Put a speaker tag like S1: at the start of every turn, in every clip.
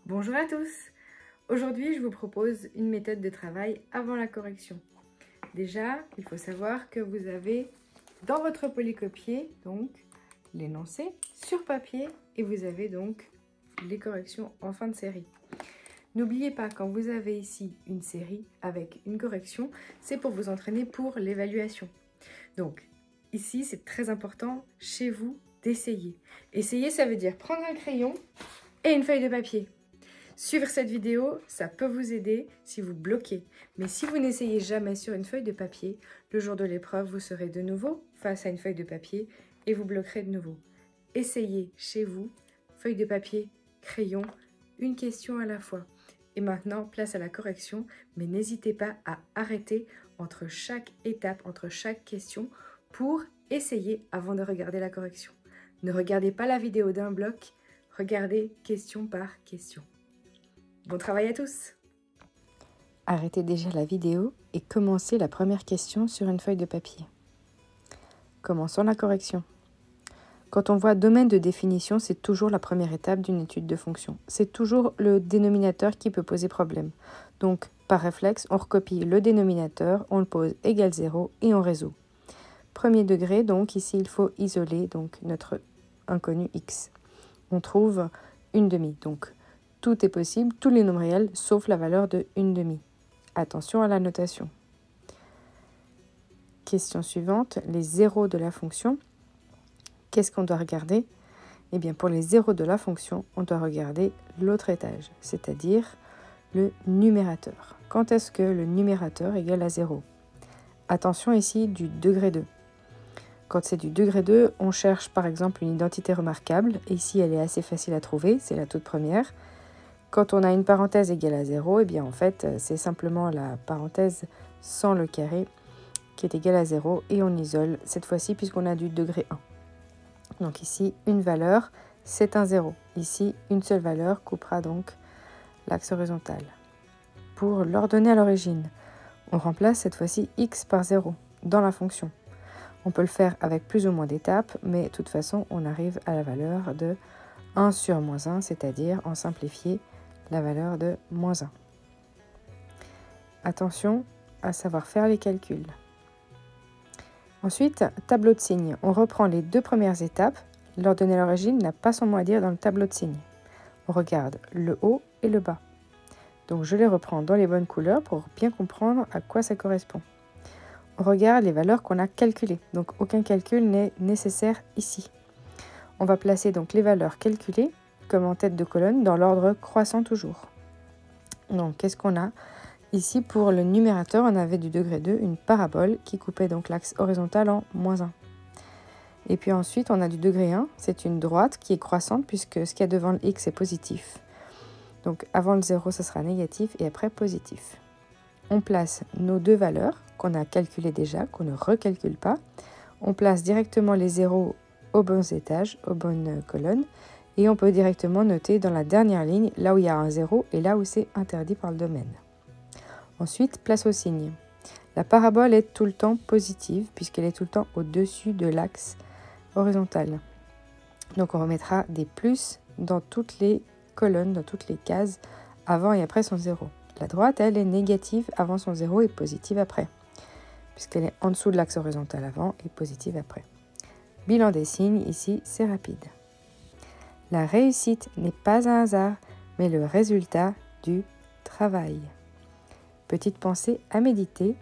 S1: Bonjour à tous! Aujourd'hui, je vous propose une méthode de travail avant la correction. Déjà, il faut savoir que vous avez dans votre polycopier donc l'énoncé sur papier et vous avez donc les corrections en fin de série. N'oubliez pas, quand vous avez ici une série avec une correction, c'est pour vous entraîner pour l'évaluation. Donc, ici, c'est très important chez vous d'essayer. Essayer, ça veut dire prendre un crayon et une feuille de papier. Suivre cette vidéo, ça peut vous aider si vous bloquez. Mais si vous n'essayez jamais sur une feuille de papier, le jour de l'épreuve, vous serez de nouveau face à une feuille de papier et vous bloquerez de nouveau. Essayez chez vous, feuille de papier, crayon, une question à la fois. Et maintenant, place à la correction, mais n'hésitez pas à arrêter entre chaque étape, entre chaque question, pour essayer avant de regarder la correction. Ne regardez pas la vidéo d'un bloc, regardez question par question. Bon travail à tous!
S2: Arrêtez déjà la vidéo et commencez la première question sur une feuille de papier. Commençons la correction. Quand on voit domaine de définition, c'est toujours la première étape d'une étude de fonction. C'est toujours le dénominateur qui peut poser problème. Donc, par réflexe, on recopie le dénominateur, on le pose égal 0 et on résout. Premier degré, donc ici il faut isoler donc notre inconnu x. On trouve une demi, donc tout est possible, tous les nombres réels, sauf la valeur de une demi. Attention à la notation. Question suivante, les zéros de la fonction. Qu'est-ce qu'on doit regarder? Eh bien, pour les zéros de la fonction, on doit regarder l'autre étage, c'est-à-dire le numérateur. Quand est-ce que le numérateur égale à 0? Attention ici du degré 2. Quand c'est du degré 2, on cherche par exemple une identité remarquable. Et ici, elle est assez facile à trouver, c'est la toute première. Quand on a une parenthèse égale à 0, eh bien en fait, c'est simplement la parenthèse sans le carré qui est égale à 0 et on isole cette fois-ci puisqu'on a du degré 1. Donc ici, une valeur, c'est un 0. Ici, une seule valeur coupera donc l'axe horizontal. Pour l'ordonner à l'origine, on remplace cette fois-ci x par 0 dans la fonction. On peut le faire avec plus ou moins d'étapes, mais de toute façon, on arrive à la valeur de 1 sur moins 1, c'est-à-dire en simplifié, la valeur de moins 1. Attention à savoir faire les calculs. Ensuite, tableau de signes. On reprend les deux premières étapes. L'ordonnée à l'origine n'a pas son mot à dire dans le tableau de signes. On regarde le haut et le bas. Donc je les reprends dans les bonnes couleurs pour bien comprendre à quoi ça correspond. On regarde les valeurs qu'on a calculées. Donc aucun calcul n'est nécessaire ici. On va placer donc les valeurs calculées comme en tête de colonne dans l'ordre croissant toujours. Donc qu'est-ce qu'on a? Ici pour le numérateur, on avait du degré 2 une parabole qui coupait donc l'axe horizontal en moins 1. Et puis ensuite on a du degré 1, c'est une droite qui est croissante puisque ce qu'il y a devant le x est positif. Donc avant le 0 ça sera négatif et après positif. On place nos deux valeurs qu'on a calculées déjà, qu'on ne recalcule pas. On place directement les zéros aux bons étages, aux bonnes colonnes. Et on peut directement noter dans la dernière ligne, là où il y a un 0 et là où c'est interdit par le domaine. Ensuite, place au signe. La parabole est tout le temps positive puisqu'elle est tout le temps au-dessus de l'axe horizontal. Donc on remettra des plus dans toutes les colonnes, dans toutes les cases, avant et après son 0. La droite, elle, est négative avant son 0 et positive après, puisqu'elle est en dessous de l'axe horizontal avant et positive après. Bilan des signes, ici, c'est rapide. La réussite n'est pas un hasard, mais le résultat du travail. Petite pensée à méditer.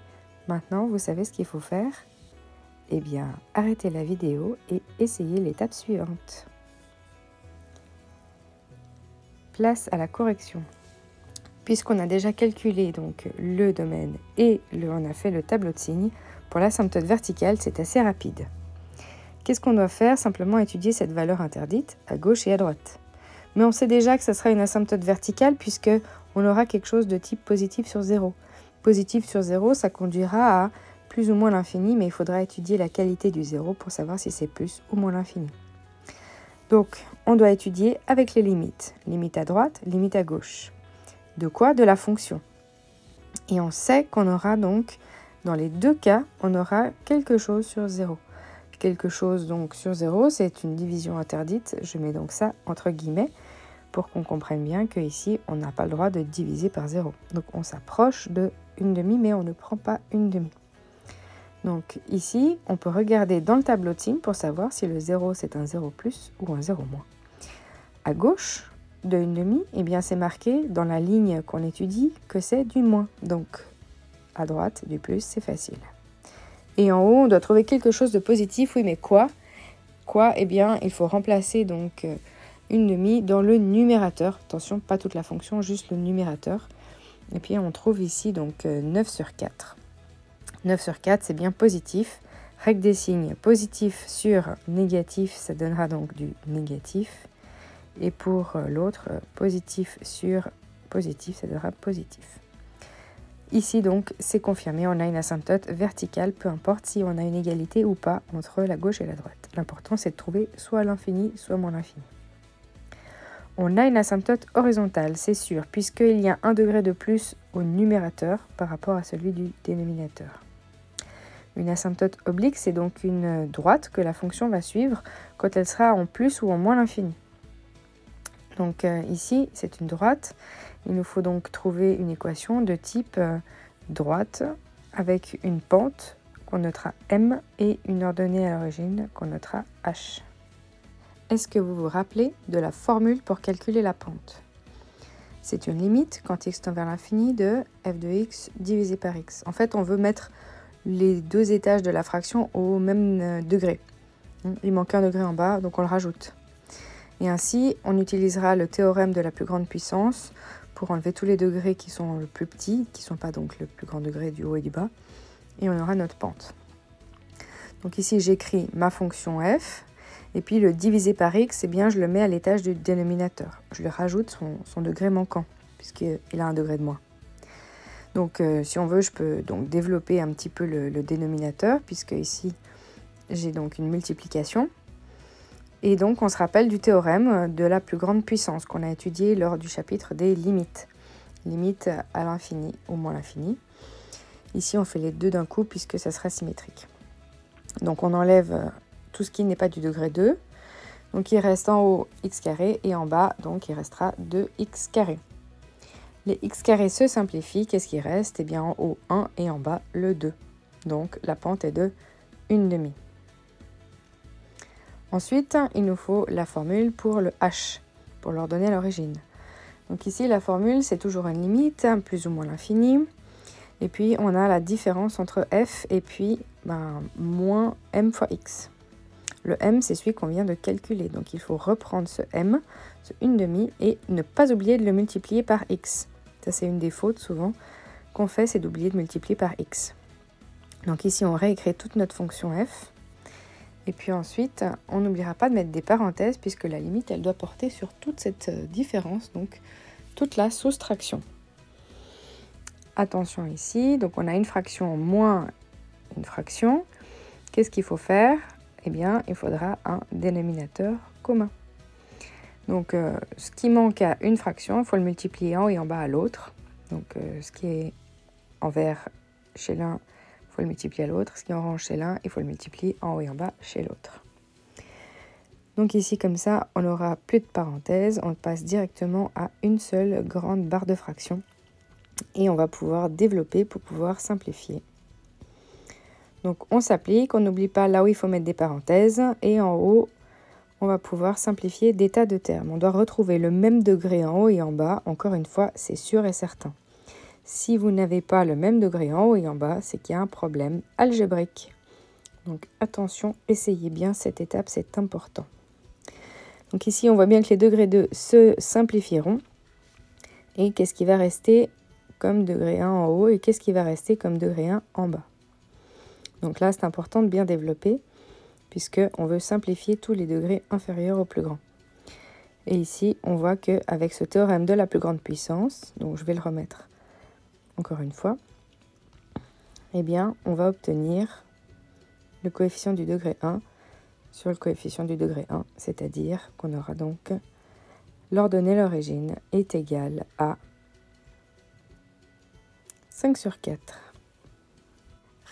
S2: Maintenant, vous savez ce qu'il faut faire? Eh bien, arrêtez la vidéo et essayez l'étape suivante. Place à la correction. Puisqu'on a déjà calculé donc le domaine et on a fait le tableau de signes, pour l'asymptote verticale, c'est assez rapide. Qu'est-ce qu'on doit faire? Simplement étudier cette valeur interdite à gauche et à droite. Mais on sait déjà que ce sera une asymptote verticale puisque on aura quelque chose de type positif sur 0. Positif sur 0, ça conduira à plus ou moins l'infini, mais il faudra étudier la qualité du 0 pour savoir si c'est plus ou moins l'infini. Donc, on doit étudier avec les limites. Limite à droite, limite à gauche. De quoi? De la fonction. Et on sait qu'on aura donc, dans les deux cas, on aura quelque chose sur 0. Quelque chose donc sur 0, c'est une division interdite. Je mets donc ça entre guillemets pour qu'on comprenne bien qu'ici, on n'a pas le droit de diviser par 0. Donc, on s'approche de 1/2, mais on ne prend pas 1/2. Donc, ici, on peut regarder dans le tableau de signes pour savoir si le 0, c'est un 0 plus ou un 0 moins. À gauche de 1/2, eh bien, c'est marqué dans la ligne qu'on étudie que c'est du moins. Donc, à droite, du plus, c'est facile. Et en haut, on doit trouver quelque chose de positif. Oui, mais quoi? Quoi? Eh bien, il faut remplacer donc 1/2 dans le numérateur. Attention, pas toute la fonction, juste le numérateur. Et puis, on trouve ici donc 9 sur 4. 9 sur 4, c'est bien positif. Règle des signes, positif sur négatif, ça donnera donc du négatif. Et pour l'autre, positif sur positif, ça donnera positif. Ici, donc, c'est confirmé, on a une asymptote verticale, peu importe si on a une égalité ou pas entre la gauche et la droite. L'important, c'est de trouver soit l'infini, soit moins l'infini. On a une asymptote horizontale, c'est sûr, puisqu'il y a 1 degré de plus au numérateur par rapport à celui du dénominateur. Une asymptote oblique, c'est donc une droite que la fonction va suivre quand elle sera en plus ou en moins l'infini. Donc ici, c'est une droite. Il nous faut donc trouver une équation de type droite avec une pente qu'on notera m et une ordonnée à l'origine qu'on notera h. Est-ce que vous vous rappelez de la formule pour calculer la pente? C'est une limite, quand x tend vers l'infini, de f de x divisé par x. En fait, on veut mettre les deux étages de la fraction au même degré. Il manque un degré en bas, donc on le rajoute. Et ainsi, on utilisera le théorème de la plus grande puissance pour enlever tous les degrés qui sont le plus petits, qui ne sont pas donc le plus grand degré du haut et du bas, et on aura notre pente. Donc ici, j'écris ma fonction f, et puis le divisé par x, eh bien, je le mets à l'étage du dénominateur. Je lui rajoute son degré manquant, puisqu'il a un degré de moins. Donc si on veut, je peux donc développer un petit peu le dénominateur, puisque ici, j'ai donc une multiplication. Et donc, on se rappelle du théorème de la plus grande puissance qu'on a étudié lors du chapitre des limites. Limites à l'infini ou moins l'infini. Ici, on fait les deux d'un coup puisque ça sera symétrique. Donc, on enlève tout ce qui n'est pas du degré 2. Donc, il reste en haut x carré et en bas, donc, il restera 2x carré. Les x carrés se simplifient. Qu'est-ce qui reste? Eh bien, en haut, 1 et en bas, le 2. Donc, la pente est de 1/2. Ensuite, il nous faut la formule pour le h, pour leur donner l'origine. Donc ici, la formule, c'est toujours une limite, plus ou moins l'infini. Et puis, on a la différence entre f et puis moins m fois x. Le m, c'est celui qu'on vient de calculer. Donc, il faut reprendre ce m, ce 1/2, et ne pas oublier de le multiplier par x. Ça, c'est une des fautes souvent qu'on fait, c'est d'oublier de multiplier par x. Donc ici, on réécrit toute notre fonction f. Et puis ensuite, on n'oubliera pas de mettre des parenthèses puisque la limite, elle doit porter sur toute cette différence, donc toute la soustraction. Attention ici, donc on a une fraction moins une fraction. Qu'est-ce qu'il faut faire? Eh bien, il faudra un dénominateur commun. Donc, ce qui manque à une fraction, il faut le multiplier en haut et en bas à l'autre. Donc, ce qui est en vert chez l'un, il faut le multiplier à l'autre. Ce qui est orange chez l'un, il faut le multiplier en haut et en bas chez l'autre. Donc ici, comme ça, on n'aura plus de parenthèses. On passe directement à une seule grande barre de fraction. Et on va pouvoir développer pour pouvoir simplifier. Donc on s'applique, on n'oublie pas là où il faut mettre des parenthèses. Et en haut, on va pouvoir simplifier des tas de termes. On doit retrouver le même degré en haut et en bas. Encore une fois, c'est sûr et certain. Si vous n'avez pas le même degré en haut et en bas, c'est qu'il y a un problème algébrique. Donc attention, essayez bien cette étape, c'est important. Donc ici, on voit bien que les degrés 2 se simplifieront. Et qu'est-ce qui va rester comme degré 1 en haut et qu'est-ce qui va rester comme degré 1 en bas. Donc là, c'est important de bien développer puisqu'on veut simplifier tous les degrés inférieurs au plus grand. Et ici, on voit qu'avec ce théorème de la plus grande puissance, donc je vais le remettre encore une fois, eh bien, on va obtenir le coefficient du degré 1 sur le coefficient du degré 1, c'est-à-dire qu'on aura donc l'ordonnée l'origine est égale à 5 sur 4.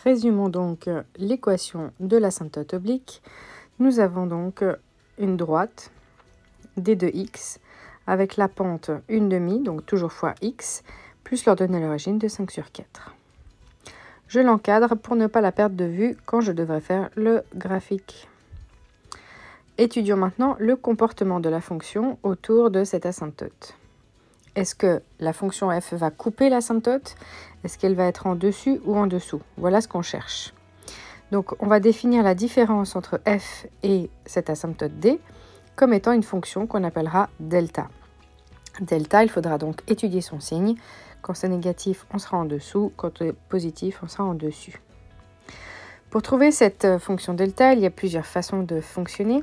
S2: Résumons donc l'équation de l'asymptote oblique. Nous avons donc une droite d de x avec la pente 1/2, donc toujours fois x, plus l'ordonnée à l'origine de 5/4. Je l'encadre pour ne pas la perdre de vue quand je devrais faire le graphique. Étudions maintenant le comportement de la fonction autour de cette asymptote. Est-ce que la fonction f va couper l'asymptote? Est-ce qu'elle va être en dessus ou en dessous? Voilà ce qu'on cherche. Donc on va définir la différence entre f et cette asymptote d comme étant une fonction qu'on appellera delta. Delta, il faudra donc étudier son signe. Quand c'est négatif, on sera en dessous. Quand c'est positif, on sera en dessus. Pour trouver cette fonction delta, il y a plusieurs façons de fonctionner.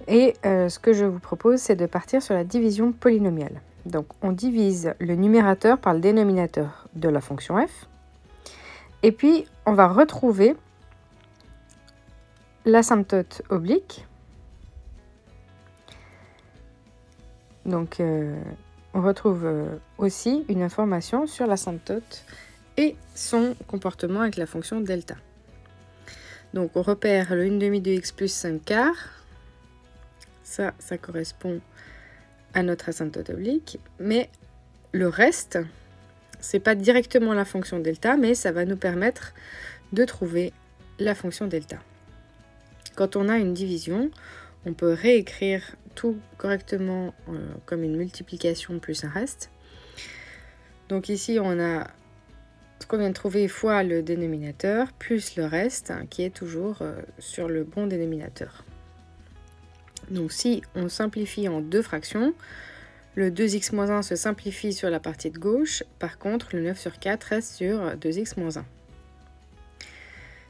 S2: Et ce que je vous propose, c'est de partir sur la division polynomiale. Donc, on divise le numérateur par le dénominateur de la fonction f. Et puis, on va retrouver l'asymptote oblique. Donc, on retrouve aussi une information sur l'asymptote et son comportement avec la fonction delta. Donc, on repère le 1/2 de x plus 5/4. Ça correspond à notre asymptote oblique. Mais le reste, ce n'est pas directement la fonction delta, mais ça va nous permettre de trouver la fonction delta. Quand on a une division, on peut réécrire tout correctement comme une multiplication plus un reste. Donc ici, on a ce qu'on vient de trouver fois le dénominateur plus le reste qui est toujours sur le bon dénominateur. Donc si on simplifie en deux fractions, le 2x-1 se simplifie sur la partie de gauche. Par contre, le 9/4 reste sur 2x-1.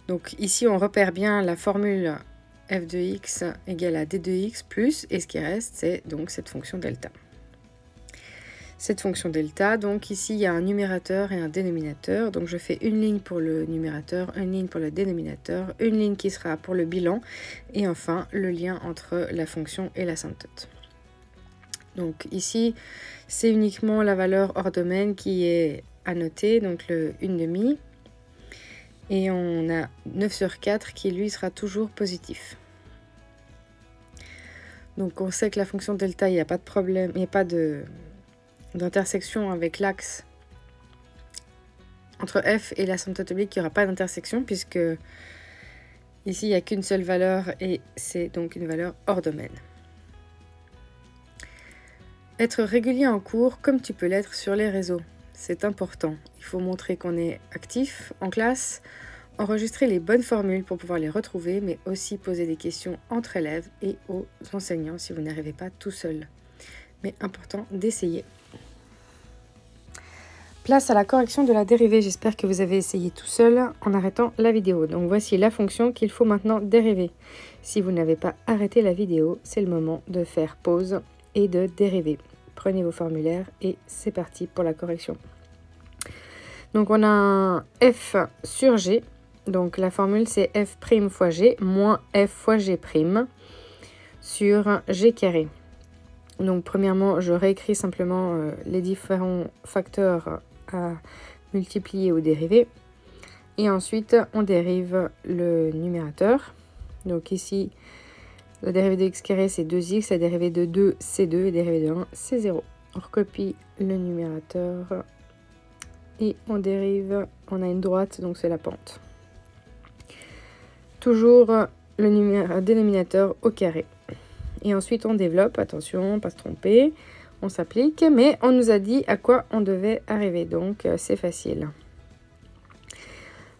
S2: Donc ici, on repère bien la formule f de x égale à d de x plus, et ce qui reste, c'est donc cette fonction delta. Cette fonction delta, donc ici, il y a un numérateur et un dénominateur. Donc je fais une ligne pour le numérateur, une ligne pour le dénominateur, une ligne qui sera pour le bilan, et enfin, le lien entre la fonction et l'asymptote. Donc ici, c'est uniquement la valeur hors domaine qui est annotée, donc le 1/2. Et on a 9/4 qui, lui, sera toujours positif. Donc on sait que la fonction delta, il n'y a pas de problème, il n'y a pas d'intersection avec l'axe entre f et l'asymptote oblique, il n'y aura pas d'intersection puisque ici, il n'y a qu'une seule valeur et c'est donc une valeur hors domaine. Être régulier en cours comme tu peux l'être sur les réseaux, c'est important. Il faut montrer qu'on est actif en classe, enregistrer les bonnes formules pour pouvoir les retrouver, mais aussi poser des questions entre élèves et aux enseignants si vous n'arrivez pas tout seul. Mais important d'essayer. Place à la correction de la dérivée. J'espère que vous avez essayé tout seul en arrêtant la vidéo. Donc voici la fonction qu'il faut maintenant dériver. Si vous n'avez pas arrêté la vidéo, c'est le moment de faire pause et de dériver. Prenez vos formulaires et c'est parti pour la correction. Donc on a un f sur g. Donc la formule c'est f' fois g moins f fois g' sur g carré. Donc premièrement, je réécris simplement les différents facteurs à multiplier ou dériver. Et ensuite, on dérive le numérateur. Donc ici, la dérivée de x carré c'est 2x, la dérivée de 2 c'est 2 et la dérivée de 1 c'est 0. On recopie le numérateur et on dérive, on a une droite donc c'est la pente. Toujours le dénominateur au carré. Et ensuite, on développe. Attention, pas se tromper. On s'applique. Mais on nous a dit à quoi on devait arriver. Donc, c'est facile.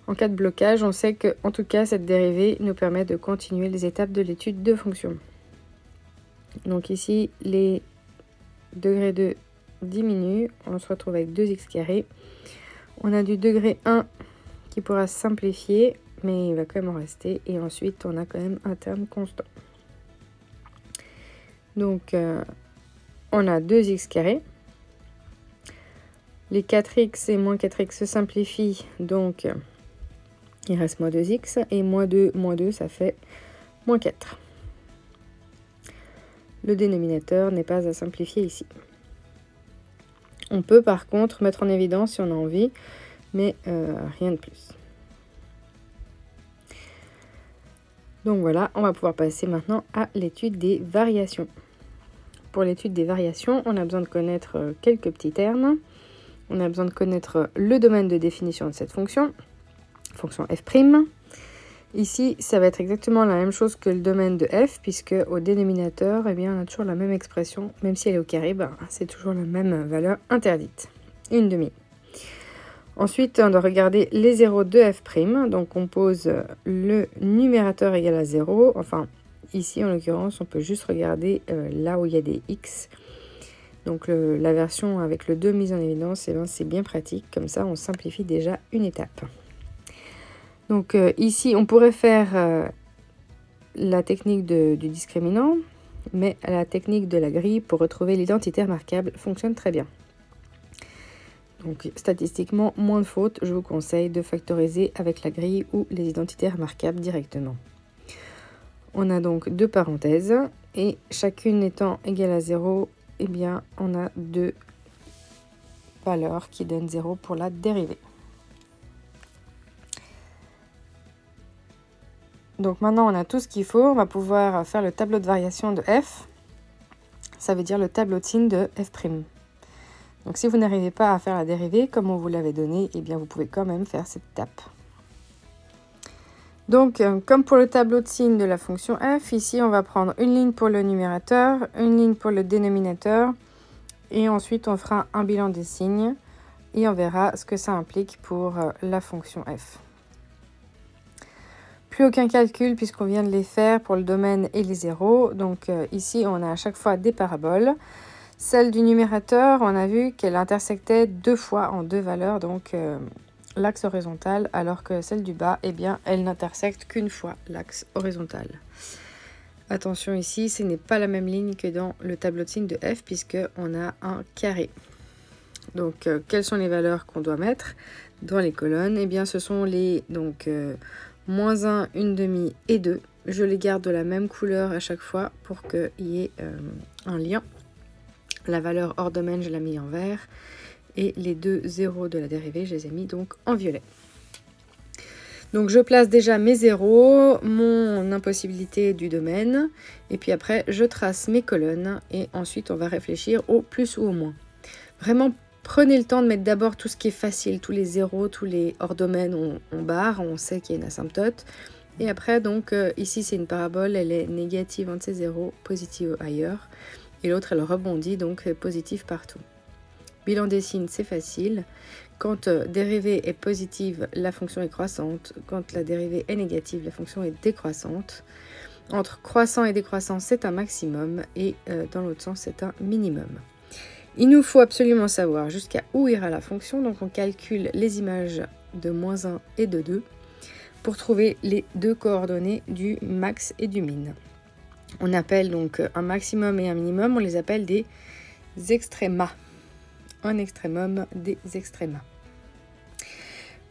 S2: En cas de blocage, on sait que, en tout cas, cette dérivée nous permet de continuer les étapes de l'étude de fonctions. Donc ici, les degrés 2 diminuent. On se retrouve avec 2x carré. On a du degré 1 qui pourra se simplifier, mais il va quand même en rester. Et ensuite, on a quand même un terme constant. Donc, on a 2x carré. Les 4x et moins 4x se simplifient, donc il reste moins 2x. Et moins 2, ça fait moins 4. Le dénominateur n'est pas à simplifier ici. On peut par contre mettre en évidence si on a envie, mais rien de plus. Donc voilà, on va pouvoir passer maintenant à l'étude des variations. pour l'étude des variations, on a besoin de connaître quelques petits termes. On a besoin de connaître le domaine de définition de cette fonction, fonction f'. Ici, ça va être exactement la même chose que le domaine de f, puisque au dénominateur, eh bien, on a toujours la même expression, même si elle est au carré, c'est toujours la même valeur interdite, une demi. Ensuite, on doit regarder les zéros de f', donc on pose le numérateur égal à 0, enfin, ici, en l'occurrence, on peut juste regarder là où il y a des x. Donc, la version avec le 2 mise en évidence, c'est bien pratique, comme ça, on simplifie déjà une étape. Donc ici, on pourrait faire la technique du discriminant, mais la technique de la grille pour retrouver l'identité remarquable fonctionne très bien. Donc statistiquement, moins de fautes, je vous conseille de factoriser avec la grille ou les identités remarquables directement. On a donc deux parenthèses, et chacune étant égale à 0, eh bien, on a deux valeurs qui donnent 0 pour la dérivée. Donc maintenant, on a tout ce qu'il faut. On va pouvoir faire le tableau de variation de f. Ça veut dire le tableau de signe de f'. Donc si vous n'arrivez pas à faire la dérivée comme on vous l'avait donné, eh bien vous pouvez quand même faire cette étape. Donc comme pour le tableau de signe de la fonction f, ici on va prendre une ligne pour le numérateur, une ligne pour le dénominateur, et ensuite on fera un bilan des signes et on verra ce que ça implique pour la fonction f. Plus aucun calcul puisqu'on vient de les faire pour le domaine et les zéros. Donc ici, on a à chaque fois des paraboles. Celle du numérateur, on a vu qu'elle intersectait deux fois en deux valeurs, donc l'axe horizontal, alors que celle du bas, eh bien, elle n'intersecte qu'une fois l'axe horizontal. Attention ici, ce n'est pas la même ligne que dans le tableau de signe de f, puisqu'on a un carré. Donc, quelles sont les valeurs qu'on doit mettre dans les colonnes? Eh bien, ce sont les... moins 1, une demi et 2. Je les garde de la même couleur à chaque fois pour qu'il y ait un lien. La valeur hors domaine, je l'ai mis en vert. Et les deux zéros de la dérivée, je les ai mis donc en violet. Donc je place déjà mes zéros, mon impossibilité du domaine. Et puis après, je trace mes colonnes. Et ensuite, on va réfléchir au plus ou au moins. Vraiment, prenez le temps de mettre d'abord tout ce qui est facile, tous les zéros, tous les hors domaines, on barre, on sait qu'il y a une asymptote. Et après, donc, ici, c'est une parabole, elle est négative entre ces zéros, positive ailleurs. Et l'autre, elle rebondit, donc positive partout. Bilan des signes, c'est facile. Quand dérivée est positive, la fonction est croissante. Quand la dérivée est négative, la fonction est décroissante. Entre croissant et décroissant, c'est un maximum. Et dans l'autre sens, c'est un minimum. Il nous faut absolument savoir jusqu'à où ira la fonction, donc on calcule les images de moins 1 et de 2 pour trouver les deux coordonnées du max et du min. On appelle donc un maximum et un minimum, on les appelle des extrémas. Un extrémum, des extrémas.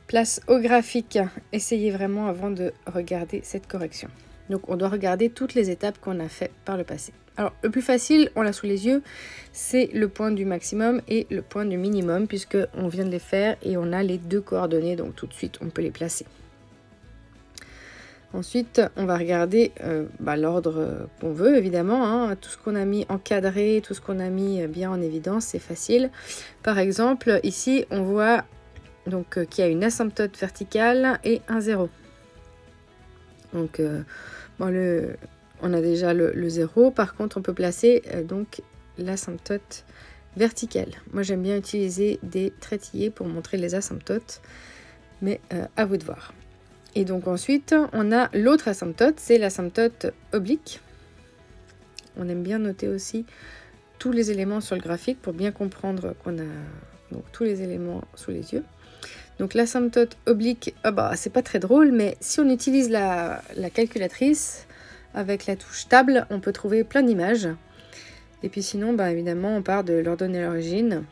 S2: Place au graphique, essayez vraiment avant de regarder cette correction. Donc on doit regarder toutes les étapes qu'on a fait par le passé. Alors le plus facile, on l'a sous les yeux, c'est le point du maximum et le point du minimum puisque on vient de les faire et on a les deux coordonnées, donc tout de suite on peut les placer. Ensuite, on va regarder l'ordre qu'on veut évidemment, tout ce qu'on a mis encadré, tout ce qu'on a mis bien en évidence, c'est facile. Par exemple, ici on voit donc qu'il y a une asymptote verticale et un zéro. Donc on a déjà le 0, par contre on peut placer donc l'asymptote verticale. Moi j'aime bien utiliser des traitillés pour montrer les asymptotes, mais à vous de voir. Et donc ensuite on a l'autre asymptote, c'est l'asymptote oblique. On aime bien noter aussi tous les éléments sur le graphique pour bien comprendre qu'on a donc tous les éléments sous les yeux. Donc l'asymptote oblique, c'est pas très drôle, mais si on utilise la calculatrice, avec la touche table, on peut trouver plein d'images. Et puis sinon, évidemment, on part de l'ordonnée à l'origine.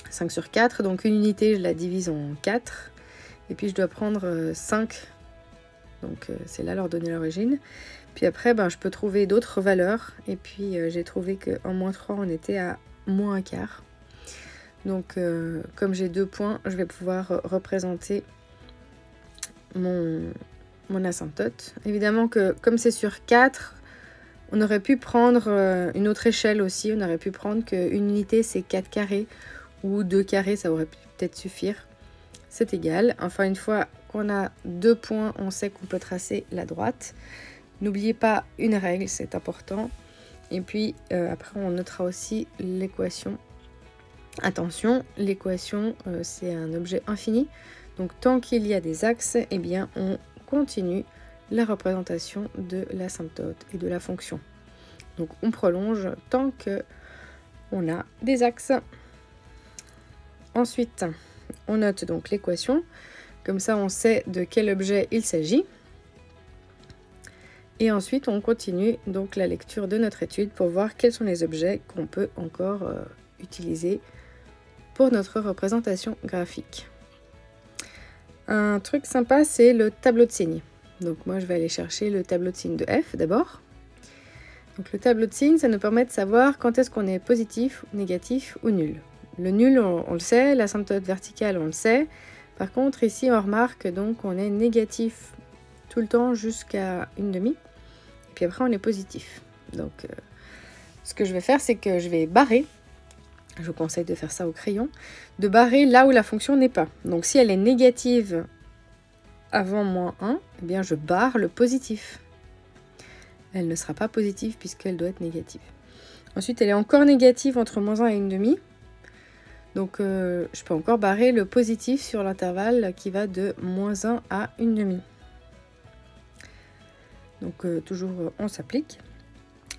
S2: 5 sur 4, donc une unité, je la divise en 4. Et puis je dois prendre 5. Donc c'est là l'ordonnée à l'origine. Puis après, je peux trouver d'autres valeurs. Et puis j'ai trouvé qu'en moins 3, on était à moins un quart. Donc comme j'ai 2 points, je vais pouvoir représenter mon asymptote. Évidemment que comme c'est sur 4, On aurait pu prendre une autre échelle aussi. On aurait pu prendre qu'une unité, c'est 4 carrés ou 2 carrés, ça aurait pu peut-être suffire. C'est égal. Enfin, une fois qu'on a 2 points, on sait qu'on peut tracer la droite. N'oubliez pas une règle, c'est important. Et puis, après, on notera aussi l'équation. Attention, l'équation, c'est un objet infini. Donc, tant qu'il y a des axes, eh bien, on continue la représentation de l'asymptote et de la fonction. Donc, on prolonge tant qu'on a des axes. Ensuite, on note donc l'équation. Comme ça, on sait de quel objet il s'agit. Et ensuite, on continue donc la lecture de notre étude pour voir quels sont les objets qu'on peut encore utiliser pour notre représentation graphique. Un truc sympa, c'est le tableau de signes. Donc moi, je vais aller chercher le tableau de signes de F d'abord. Donc le tableau de signes, ça nous permet de savoir quand est-ce qu'on est positif, négatif ou nul. Le nul, on le sait, l'asymptote verticale, on le sait. Par contre, ici, on remarque donc on est négatif tout le temps jusqu'à une demi. Et puis après, on est positif. Donc, ce que je vais faire, c'est que je vais barrer. Je vous conseille de faire ça au crayon. De barrer là où la fonction n'est pas. Donc, si elle est négative avant moins 1, eh bien, je barre le positif. Elle ne sera pas positive puisqu'elle doit être négative. Ensuite, elle est encore négative entre moins 1 et une demi. Donc, je peux encore barrer le positif sur l'intervalle qui va de moins 1 à une demi. Donc, toujours, on s'applique.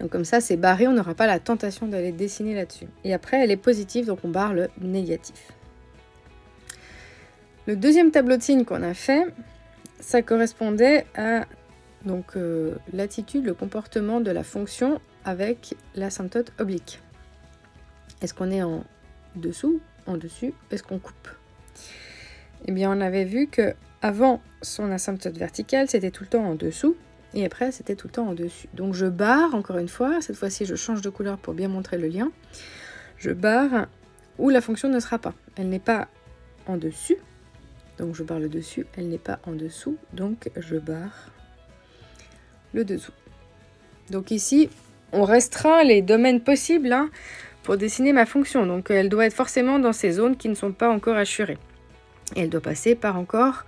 S2: Donc, comme ça, c'est barré, on n'aura pas la tentation d'aller dessiner là-dessus. Et après, elle est positive, donc on barre le négatif. Le deuxième tableau de signes qu'on a fait, ça correspondait à l'attitude, le comportement de la fonction avec l'asymptote oblique. Est-ce qu'on est en dessous, en dessus? Est-ce qu'on coupe? Eh bien, on avait vu que avant son asymptote verticale, c'était tout le temps en dessous. Et après, c'était tout le temps en dessus. Donc, je barre, encore une fois. Cette fois-ci, je change de couleur pour bien montrer le lien. Je barre où la fonction ne sera pas. Elle n'est pas en dessus. Donc, je barre le dessus. Elle n'est pas en dessous. Donc, je barre le dessous. Donc, ici, on restreint les domaines possibles pour dessiner ma fonction. Donc, elle doit être forcément dans ces zones qui ne sont pas encore assurées. Et elle doit passer par encore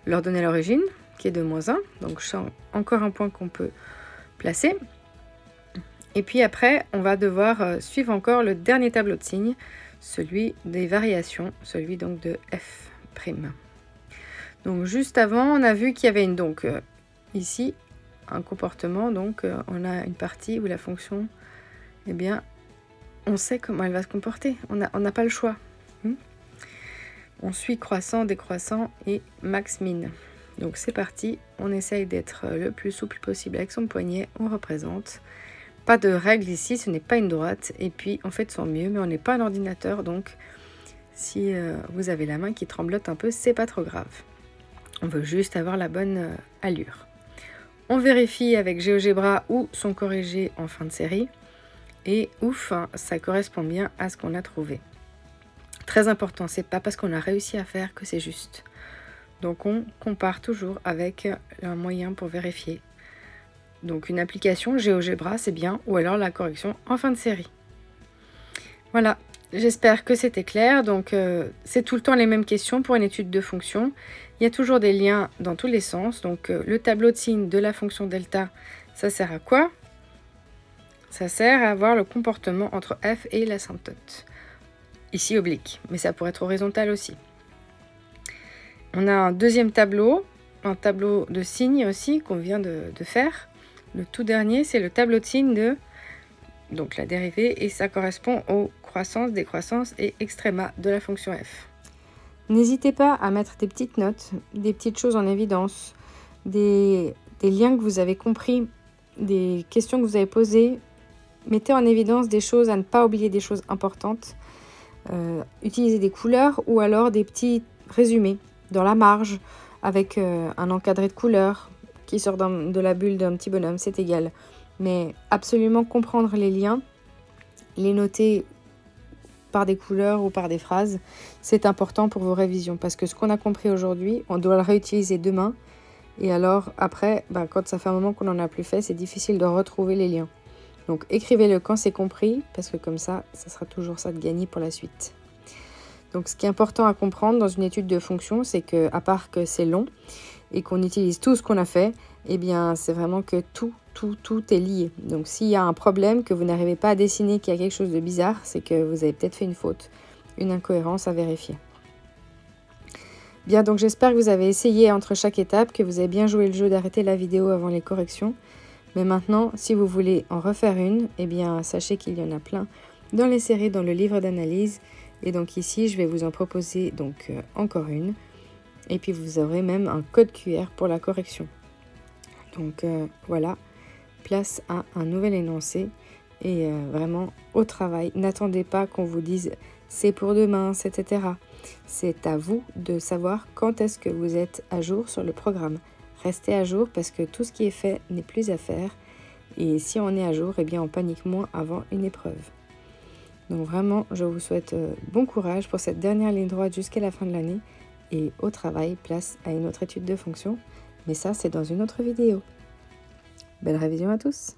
S2: l'ordonnée à l'origine, qui est de moins 1. Donc, c'est encore un point qu'on peut placer. Et puis après, on va devoir suivre encore le dernier tableau de signes, celui des variations, celui donc de F'. Donc, juste avant, on a vu qu'il y avait ici un comportement. Donc, on a une partie où la fonction, eh bien, on sait comment elle va se comporter. On n'a pas le choix. On suit croissant, décroissant et max-min. Donc c'est parti, on essaye d'être le plus souple possible avec son poignet, on représente. Pas de règle ici, ce n'est pas une droite. Et puis on fait de son mieux, mais on n'est pas un ordinateur, donc si vous avez la main qui tremblote un peu, c'est pas trop grave. On veut juste avoir la bonne allure. On vérifie avec GeoGebra où sont corrigés en fin de série. Et ouf, ça correspond bien à ce qu'on a trouvé. Très important, c'est pas parce qu'on a réussi à faire que c'est juste. Donc on compare toujours avec un moyen pour vérifier. Donc une application GeoGebra, c'est bien, ou alors la correction en fin de série. Voilà, j'espère que c'était clair. Donc c'est tout le temps les mêmes questions pour une étude de fonction. Il y a toujours des liens dans tous les sens. Donc le tableau de signes de la fonction delta, ça sert à quoi? Ça sert à voir le comportement entre f et l'asymptote. Ici oblique, mais ça pourrait être horizontal aussi. On a un deuxième tableau, un tableau de signes aussi qu'on vient de faire. Le tout dernier, c'est le tableau de signes de donc la dérivée, et ça correspond aux croissances, décroissances et extréma de la fonction f. N'hésitez pas à mettre des petites notes, des petites choses en évidence, des liens que vous avez compris, des questions que vous avez posées. Mettez en évidence des choses à ne pas oublier, des choses importantes. Utilisez des couleurs ou alors des petits résumés dans la marge avec un encadré de couleurs qui sort de la bulle d'un petit bonhomme, c'est égal. Mais absolument comprendre les liens, les noter par des couleurs ou par des phrases, c'est important pour vos révisions parce que ce qu'on a compris aujourd'hui, on doit le réutiliser demain. Et alors après, quand ça fait un moment qu'on n'en a plus fait, c'est difficile de retrouver les liens. Donc écrivez-le quand c'est compris, parce que comme ça sera toujours ça de gagner pour la suite. Donc ce qui est important à comprendre dans une étude de fonction, c'est que à part que c'est long et qu'on utilise tout ce qu'on a fait, eh bien c'est vraiment que tout est lié. Donc s'il y a un problème, que vous n'arrivez pas à dessiner, qu'il y a quelque chose de bizarre, c'est que vous avez peut-être fait une faute, une incohérence à vérifier. Bien, donc j'espère que vous avez essayé entre chaque étape, que vous avez bien joué le jeu d'arrêter la vidéo avant les corrections. Mais maintenant, si vous voulez en refaire une, eh bien sachez qu'il y en a plein dans les séries, dans le livre d'analyse. Et donc ici, je vais vous en proposer donc encore une. Et puis vous aurez même un code QR pour la correction. Donc voilà, place à un nouvel énoncé. Et vraiment au travail, n'attendez pas qu'on vous dise c'est pour demain, etc. C'est à vous de savoir quand est-ce que vous êtes à jour sur le programme. Restez à jour parce que tout ce qui est fait n'est plus à faire. Et si on est à jour, eh bien on panique moins avant une épreuve. Donc vraiment, je vous souhaite bon courage pour cette dernière ligne droite jusqu'à la fin de l'année. Et au travail, place à une autre étude de fonction. Mais ça, c'est dans une autre vidéo. Belle révision à tous!